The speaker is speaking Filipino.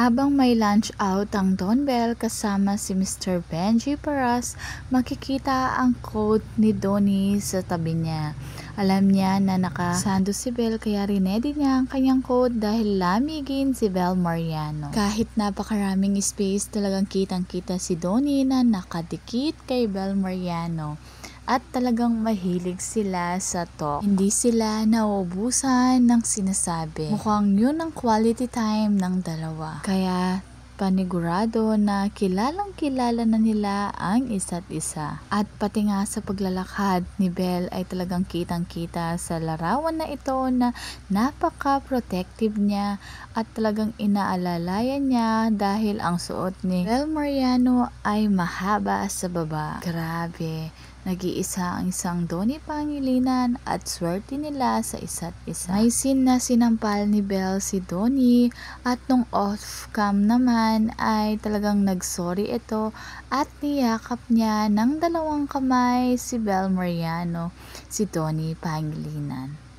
Habang may lunch out ang Don Bell kasama si Mr. Benji Paras, makikita ang quote ni Donnie sa tabi niya. Alam niya na nakasando si Bell kaya rinedy niya ang kanyang quote dahil lamigin si Bel Mariano. Kahit napakaraming space, talagang kitang-kita si Donnie na nakadikit kay Bel Mariano. At talagang mahilig sila sa talk. Hindi sila nauubusan ng sinasabi. Mukhang yun ang quality time ng dalawa. Kaya panigurado na kilalang-kilala na nila ang isa't isa. At pati nga sa paglalakad ni Bel ay talagang kitang-kita sa larawan na ito na napaka-protective niya at talagang inaalalayan niya dahil ang suot ni Bel Mariano ay mahaba sa baba. Grabe! Nag-iisa ang isang Donnie Pangilinan at swerte nila sa isa't isa. May scene na sinampal ni Bel si Donnie at nung off-cam naman ay talagang nagsorry ito at niyakap niya ng dalawang kamay si Bel Mariano, si Donnie Pangilinan.